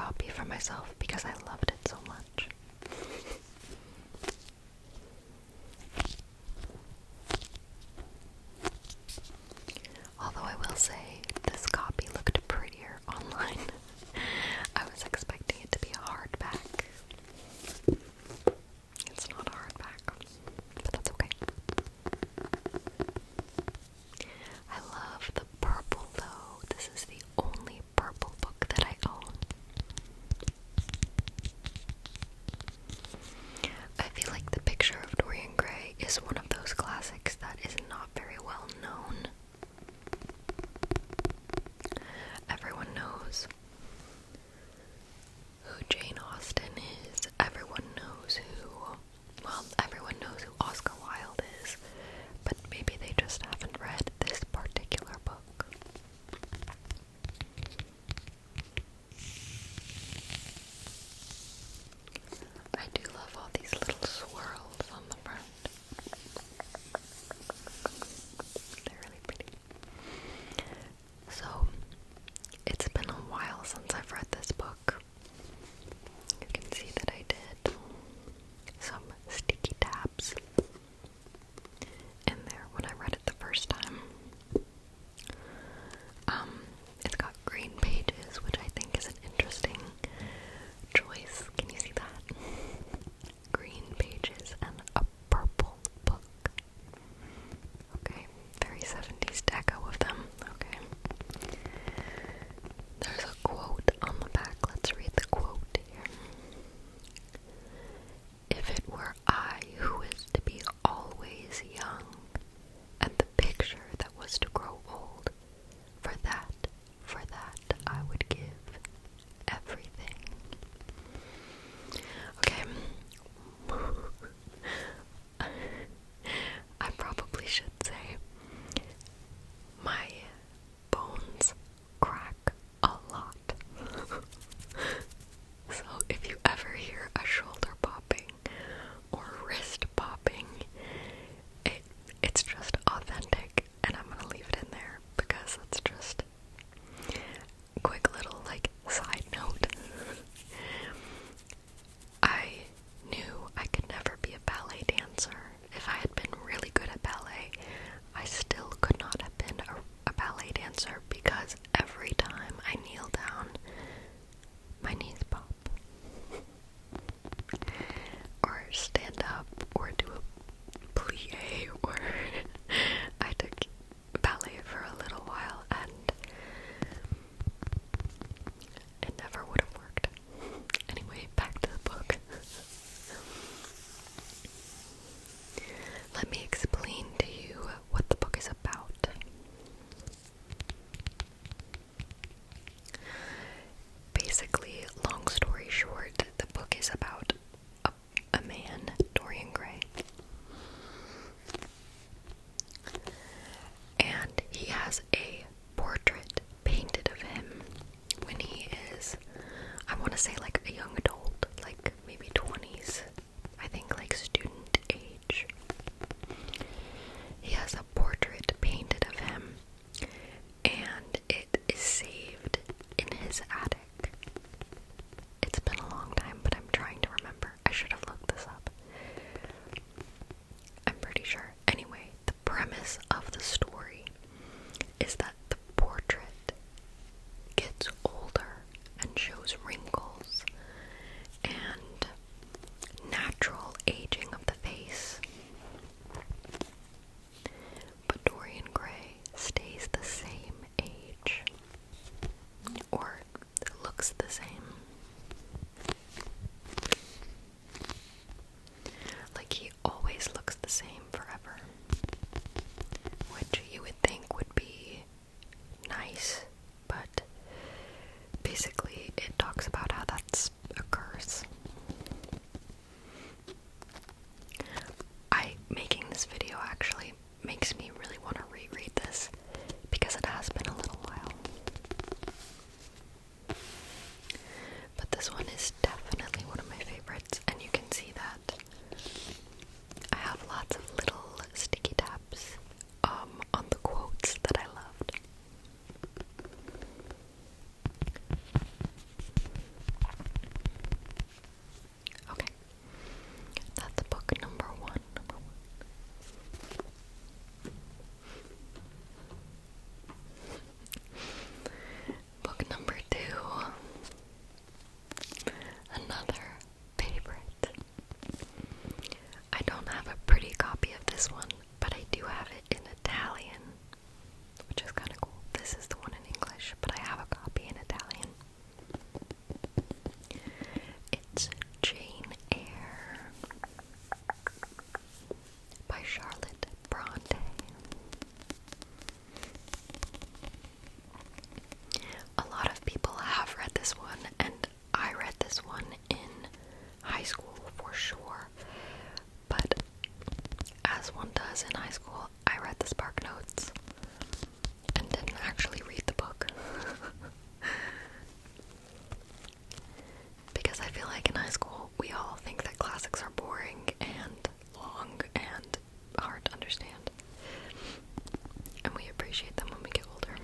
copy for myself because I loved it so much. Although I will say, this copy looked prettier online. I was expecting it to be a hardback. It's not a hardback, but that's okay. I love the purple though. This is the only purple book that I own. I feel like the picture of Dorian Gray is one of those classics that is not very well known. Everyone knows who Jane Austen is. Everyone knows everyone knows who Oscar Wilde is, but maybe they just haven't read this particular book. I do love all these little swirls on the front. They're really pretty. So, it's been a while since I've read this book. You can see that I did some sticky tabs in there when I read it the first time. It's got green pages, which I think is an interesting choice. Can you see that? Green pages and a purple book. Okay, very 70s deco of them. Okay. There's a quote on the back. Let's read the quote here. If it were I who is to be always young, and the picture that was to grow old, for that I would give everything. Okay. I probably should say my bones crack a lot. So if you ever hear a shoulder popping or wrist popping, it's just authentic, and I'm gonna leave it in there because it's just quick little side note. I knew I could never be a ballet dancer. If I had been really good at ballet, I still could not have been a ballet dancer because every time I kneel down, my knees pop. Or stand up, or do a plie, or I took ballet for a little while and it never would have worked. Anyway, back to the book. Let me explain to you what the book is about. Basically, long story short, the book is about a man, Dorian Gray. And he has a portrait painted of him when he is, I want to say a young adult, maybe 20s, I think student age. He has a portrait painted of him, and it is saved in his attic. It's been a long time, but I'm trying to remember. I should have looked this up. I'm pretty sure. Anyway, the premise of the story is that the portrait gets older and shows wrinkles and natural aging of the face. But Dorian Gray stays the same age, or looks the same. He always looks the same forever, which you would think would be nice, but basically it talks about how that's a curse. Making this video actually makes me really want to reread this because it has been a little while. But this one is definitely one of my favorites, and you can see that I have lots of little sticky tabs on the quotes that I loved. I feel like in high school, we all think that classics are boring and long and hard to understand. And we appreciate them when we get older.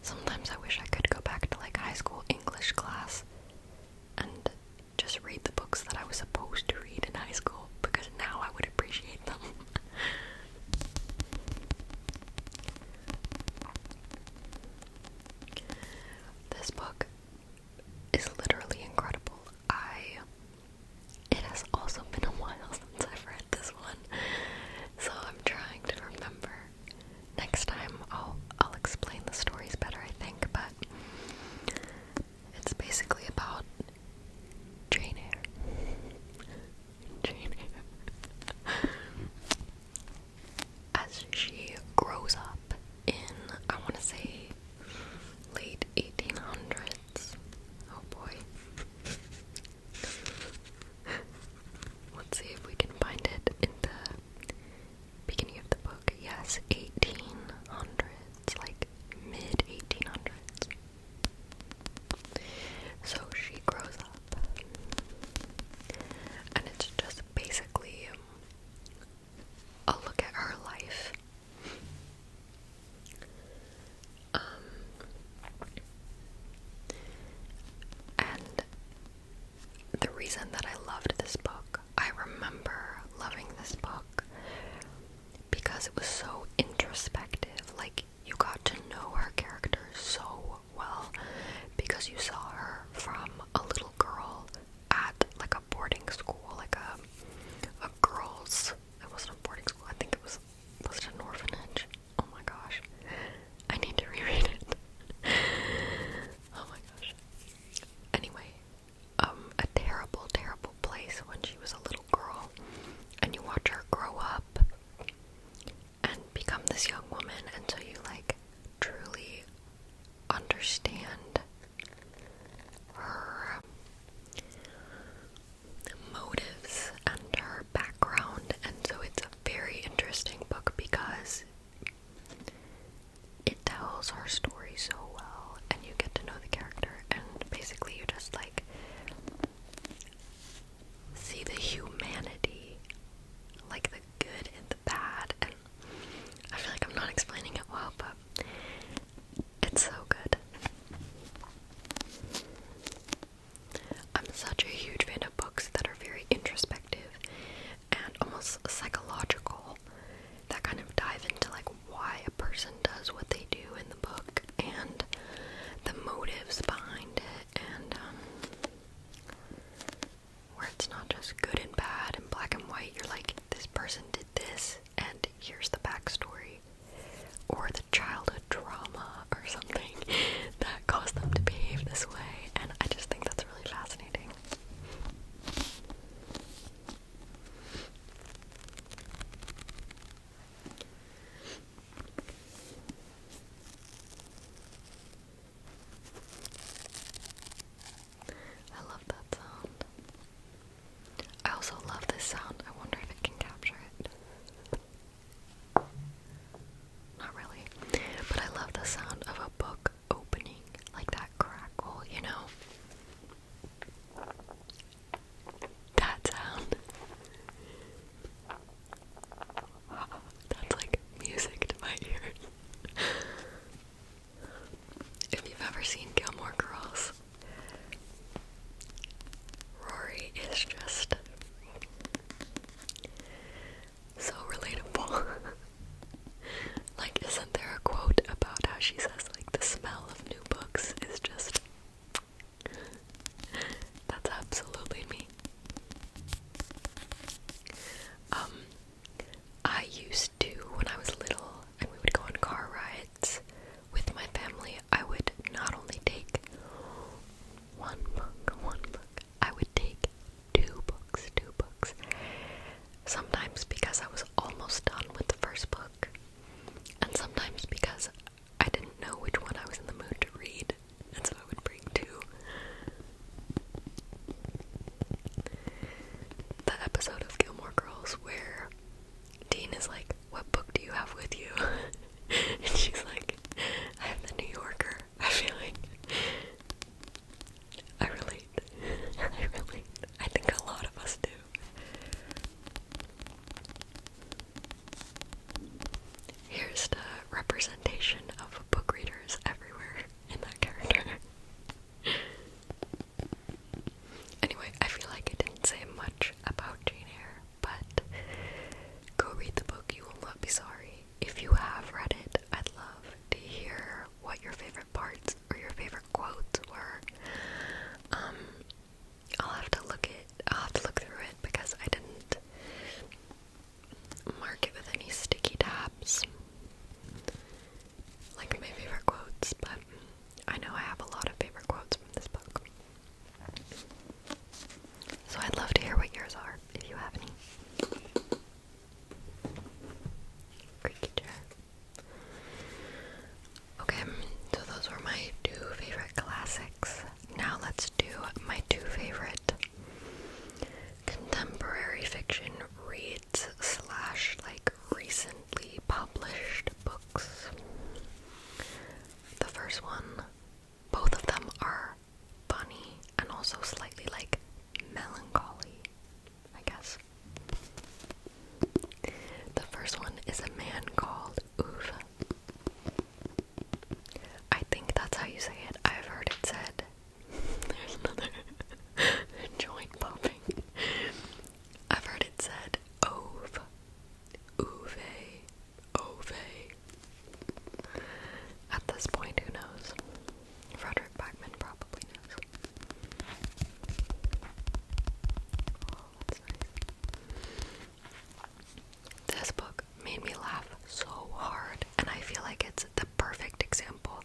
Sometimes I wish I could go back to like high school English class and just read the books that I was supposed to read in high school, because now I would appreciate them. This book is literally incredible. It has also been a while since I've read this one, so I'm trying to remember. Next time I'll explain the stories better, I think, but it's basically about Jane Eyre. Jane Eyre. As she grows up in, I want to say, late 1800s. Oh boy. Let's see if we can find it in the beginning of the book. Yes, 1800s, like mid 1800s. So she grows up, and it's just basically a look at her life. And the reason that I loved this book, I remember loving this book because it was so introspective. Like, you got to know her character so well because you saw her from a little girl at like a boarding school, like a girls, it wasn't a boarding school, I think it was it an orphanage? Oh my gosh, I need to reread it. Oh my gosh. Anyway, a terrible, terrible place when she was a little girl, and you watch her grow up and become this young woman, and so you like truly understand her motives and her background. And so it's a very interesting book because it tells her story so well, and you get to know the character, and basically you just like see the humanity, like the good and the bad. And I feel like I'm not explaining it well, but it's so good. I'm such a huge fan of books that are very introspective and almost psychological, that kind of dive into like why a person does what they do in the book. representation of book readers everywhere in that character. Anyway, I feel like I didn't say much about Jane Eyre, but go read the book, you will not be sorry. If you have read it, I'd love to hear what your favorite parts or your favorite quotes were. I'll have to look through it because I didn't mark it with any sticky tabs, like my favorite quotes, but I know I have a lot of favorite quotes from this book. So I'd love to hear what yours are, if you have any. Creaky chair. Okay, so those were my 2 favorite classics. Now let's do my 2 favorite contemporary fiction reads / like recently published books. The first one, both of them are funny and also slightly like melancholy, I guess. The first one is a man called Eyre. I think that's how you say it. I've heard it said. There's another joint popping. I've heard it said Ove. Uve. Ove. At this point, who knows? Frederick Backman probably knows. Oh, that's nice. This book made me laugh so hard, and I feel like it's the perfect example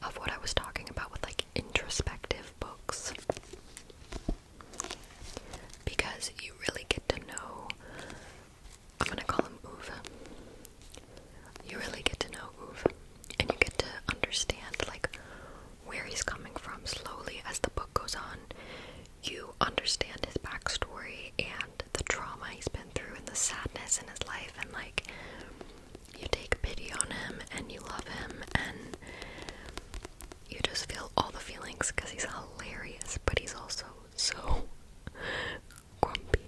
of what I was talking about with like introspective books, because you really get to know, I'm gonna call him Uwe, you really get to know Uwe, and you get to understand like where he's coming from slowly as the book goes on. You understand his backstory and the trauma he's been through and the sadness in his life, and like you take pity on him and you love him and you just feel all the feelings because he's hilarious, but he's also so grumpy.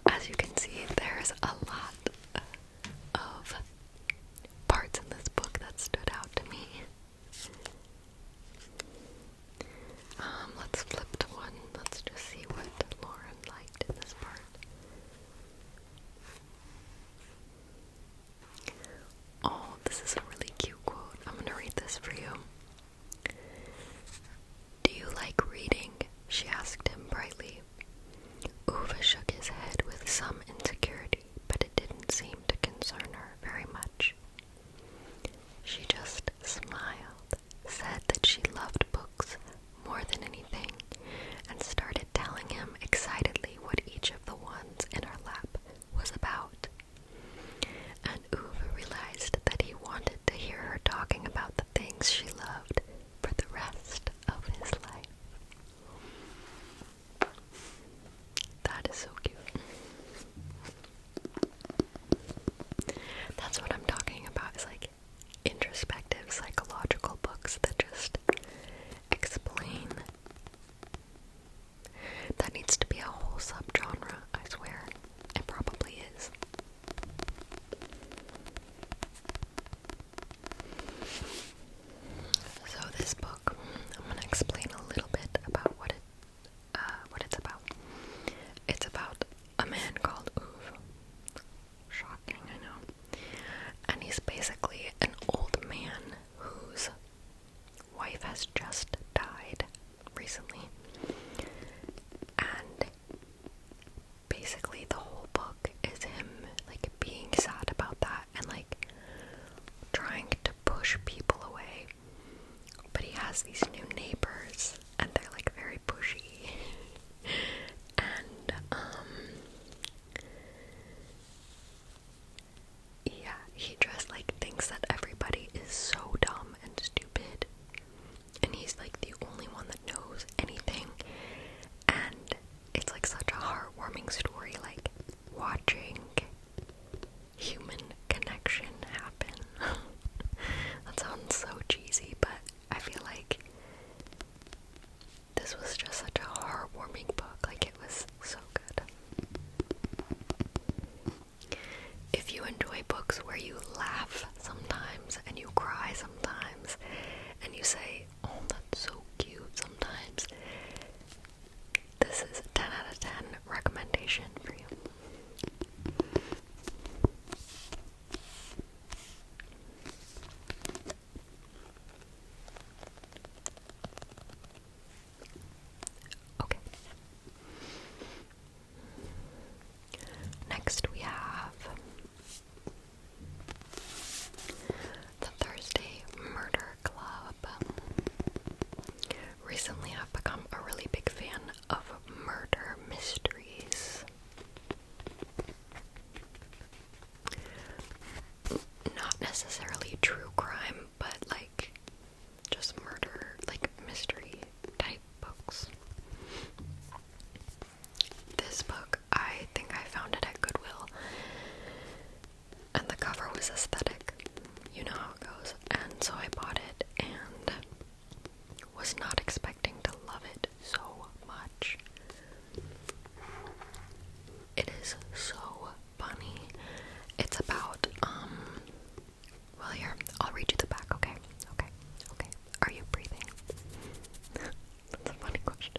As you can see, there's a lot of parts in this book that stood out to me. Let's flip to one. Let's just see what Lauren liked in this part. Oh, this is a really cute quote. I'm gonna read this for you. "Do you like reading?" she asked him brightly. Uwe shook his head with some insecurity, but it didn't seem to concern her very much. She just smiled, said that she loved books more than anything, and started telling him excitedly what each of the ones in her lap was about. And Uwe realized that he wanted to hear her talking about the things she loved for the rest of his life. That is so cute. That's what I'm talking about, is like introspective psychological books that just explain. That needs to be a whole subgenre, I swear. It probably is. So this book, I'm going to explain a little bit about what it's about. It's about a man called Eyre. Shocking, I know. And he's basically an old man whose wife has just died recently. And basically the whole book is him like being sad about that and like trying to push people away. But he has these new neighbors and they're like very pushy. And yeah, he just like thinks that everybody is so dumb and stupid, and he's like the only one that knows anything. And it's like such a heartwarming story, like watching human connection happen. That sounds so cheesy, but I feel like It is so funny. It's about, well, here, I'll read you the back, okay? Okay. Are you breathing? That's a funny question.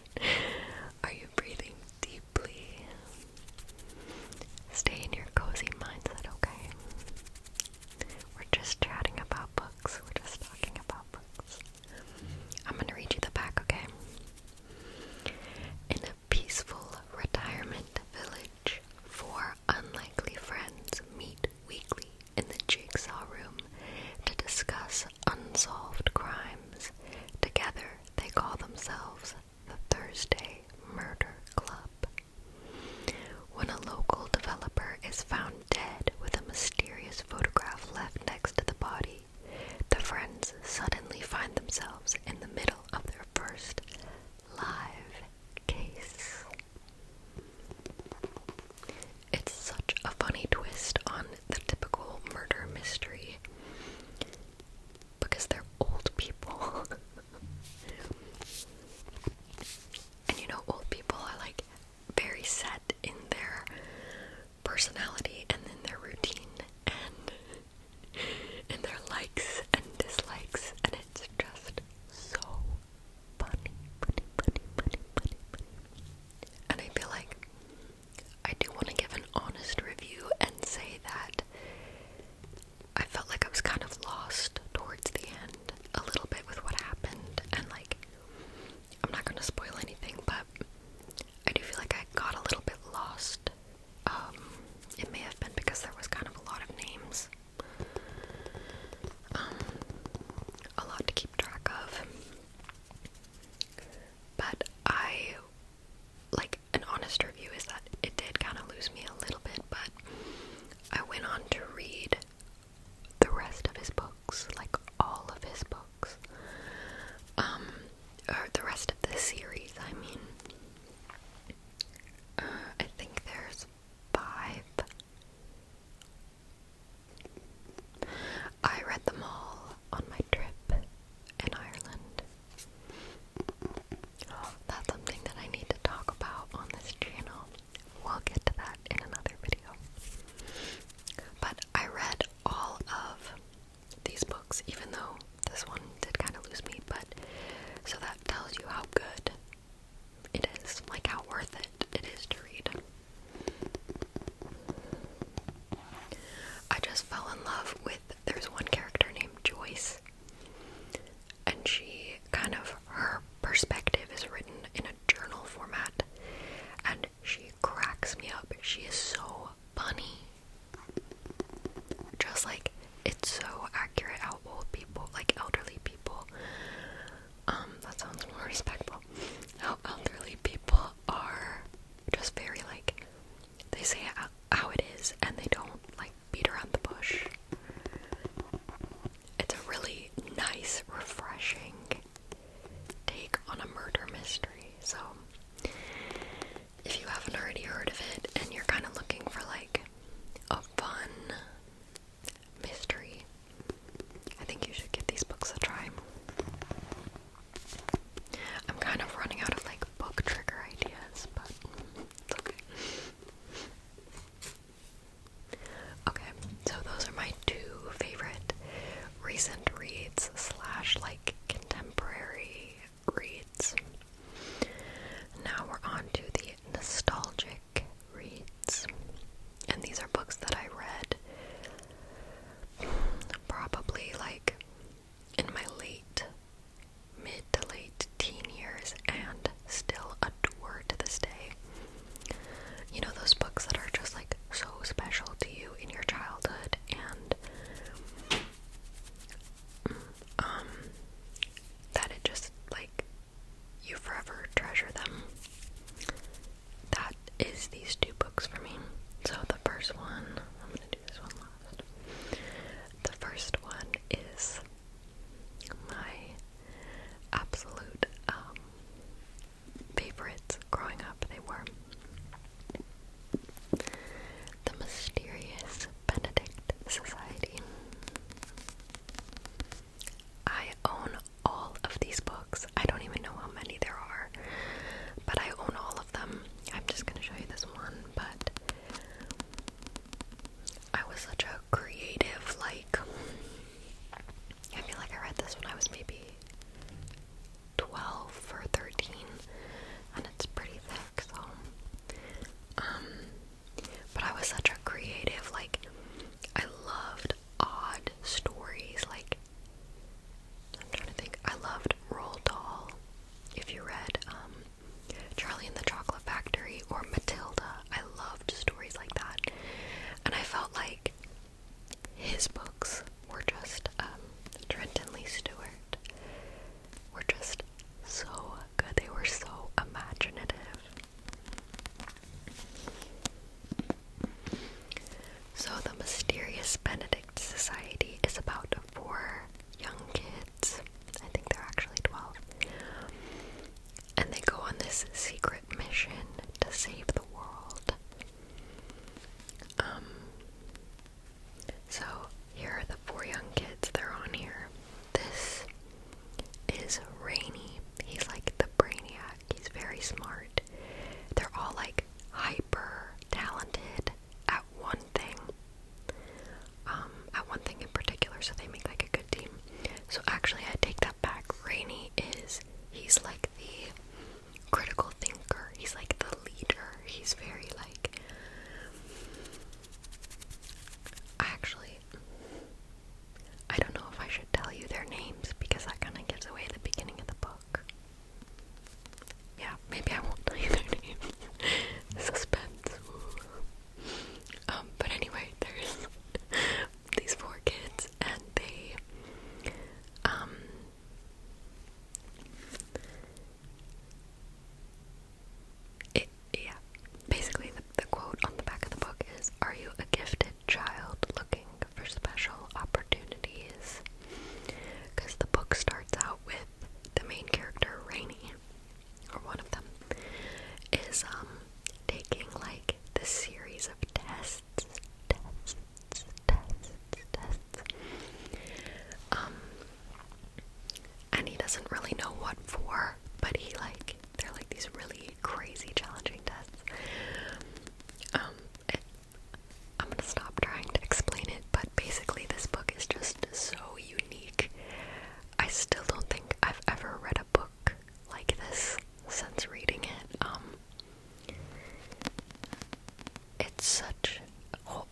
Are you breathing deeply? Stay in your cozy mindset, okay? We're just chatting about books. We're just talking about books. I'm gonna read you the back, okay? In a peaceful retirement village, 4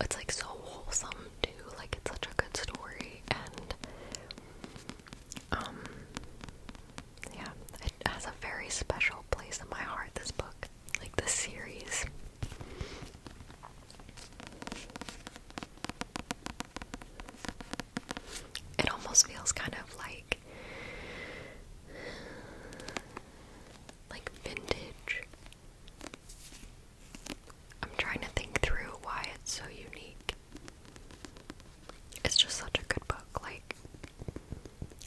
it's like so wholesome too. Like, it's such a good story, and yeah, it has a very special place in my heart, this book, like this series. It almost feels kind of like vintage. I'm trying to think through why it's so unique. It's just such a good book. Like,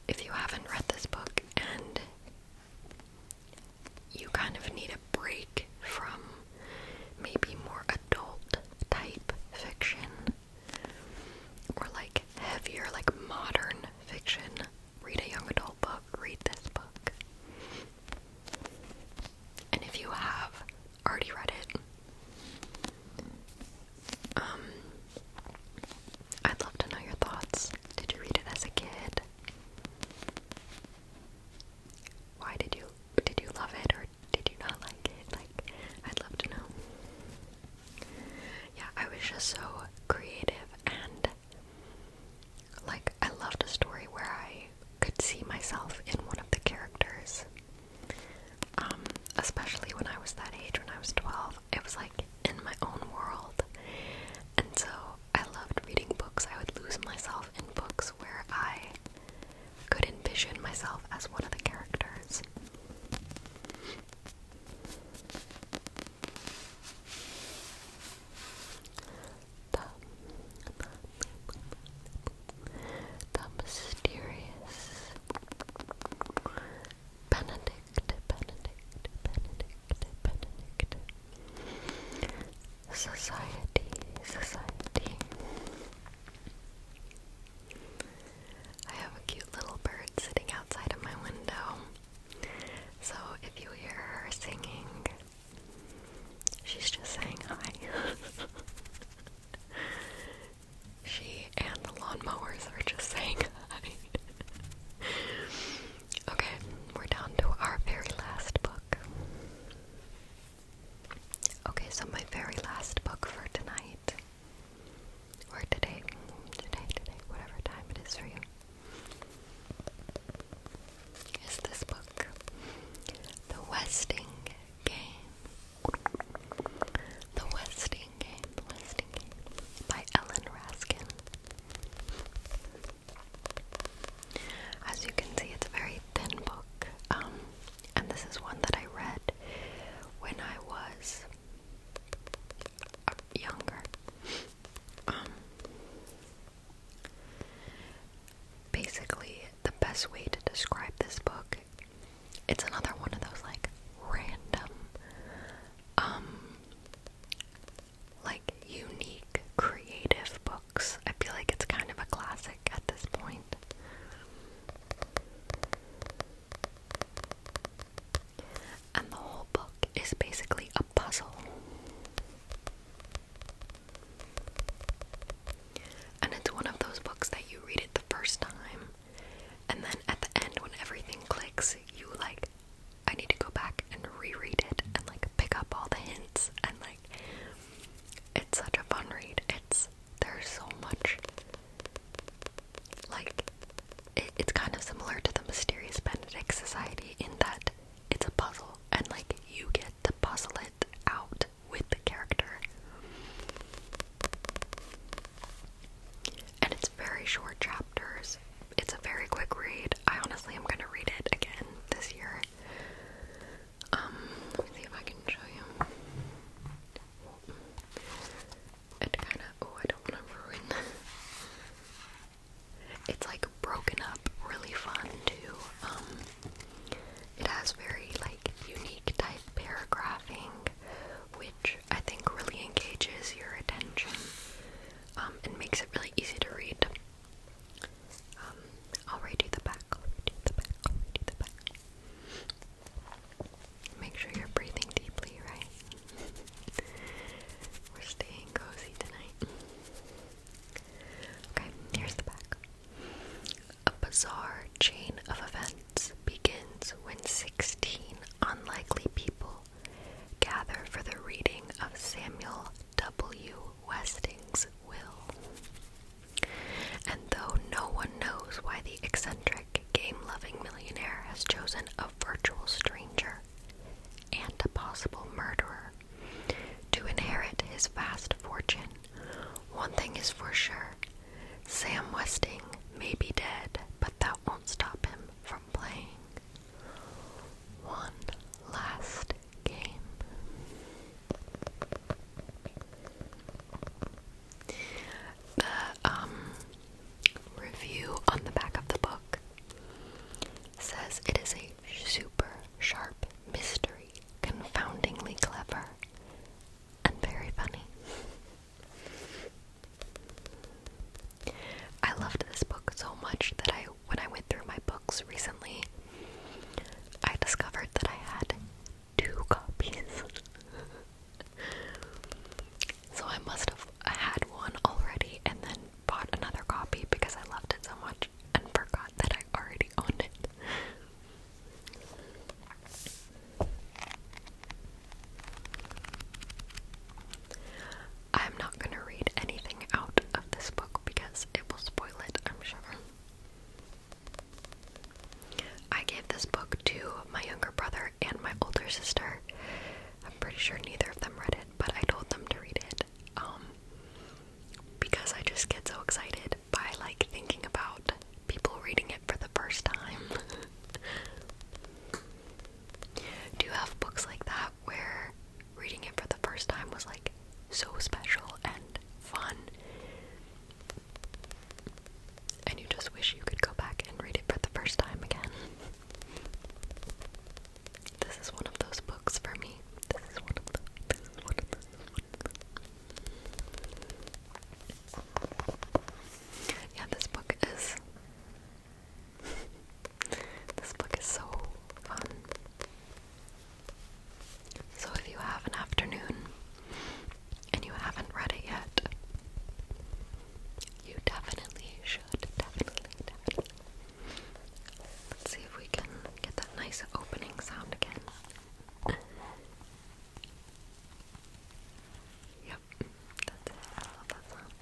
if you haven't read this book and you kind of need a break from maybe more adult type fiction, or like heavier, like modern fiction, read a young adult book, read this book. And if you have already read it, I'd love to know your thoughts. Did you read it as a kid? Why did you love it, or did you not like it? Like, I'd love to know. Yeah, I was just so creative, and like, I loved a story where I could see myself in one of the characters. Especially when I was that age, when I was 12, it was like in my own world. And so I loved reading books. I would lose myself in books where I could envision myself as one of the characters. The mysterious Benedict. Society. I have a cute little bird sitting outside of my window. So if you hear her singing, she's just saying hi. She and the lawnmowers are just saying hi. Okay, we're down to our very last book. Okay, so my very last book for tonight, or today, whatever time it is for you, is this book, The Westing Game. The Westing Game by Ellen Raskin. As you can see, it's a very thin book, and this is one that I read when I was younger. Basically, the best way to describe this book, it's another one of those like random, like unique, creative books. I feel like it's kind of a classic at this point. And the whole book is basically a puzzle. And it's one of those books that you read it the first time, and then at the chosen a virtual stranger and a possible murderer to inherit his vast fortune. One thing is for sure, Sam Westing may be dead, but that won't stop him from playing one last game. The review on the back of the book says it is a super sharp mystery, confoundingly clever, and very funny. I loved this book so much that when I went through my books recently, I discovered that I had 2 copies. So I must have had one already and then bought another copy because I loved it so much and forgot that I already owned it. I'm not going to read anything out of this book because it will spoil it, I'm sure. I gave this book to my younger brother and my older sister. I'm pretty sure neither of them read it, but I told them to read it because I just get so excited by like thinking about people reading it for the first time. Do you have books like that where reading it for the first time was like so special and fun, and you just wish you could go back and read it for the first time again? This is one of those books for me. This is one of those. Yeah, this book is so fun. So if you have an afternoon and you haven't read it yet, you definitely should. Definitely. Let's see if we can get that nice opening sound again. Yep, that's it. I love that sound.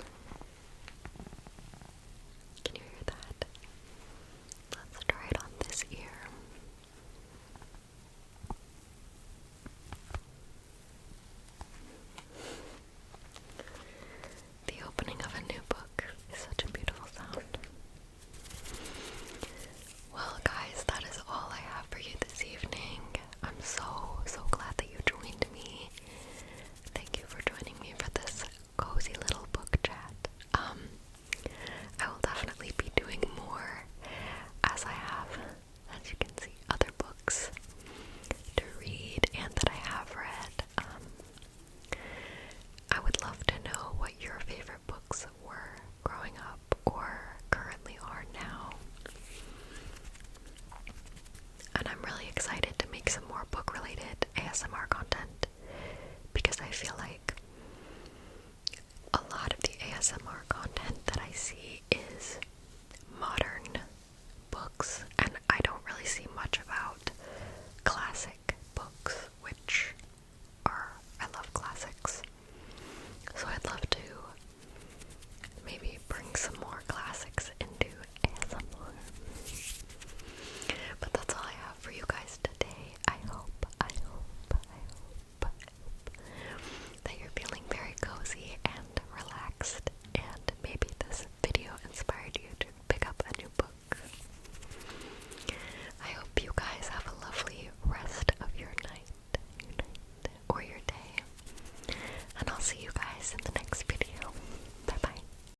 Can you hear that? Let's try it on this ear. The opening of a new book is such a beautiful sound. Well, guys, that is all I have for you this evening. I'm so glad that you joined me. Thank you for joining me for this cozy little book chat. I will definitely be doing more as I have, as you can see, other books to read and that I have read. I would love to know what your favorite books were growing up or currently are now. And I'm really excited to make some more book-related ASMR content because I feel like a lot of the ASMR content that I see is modern books, and I don't really see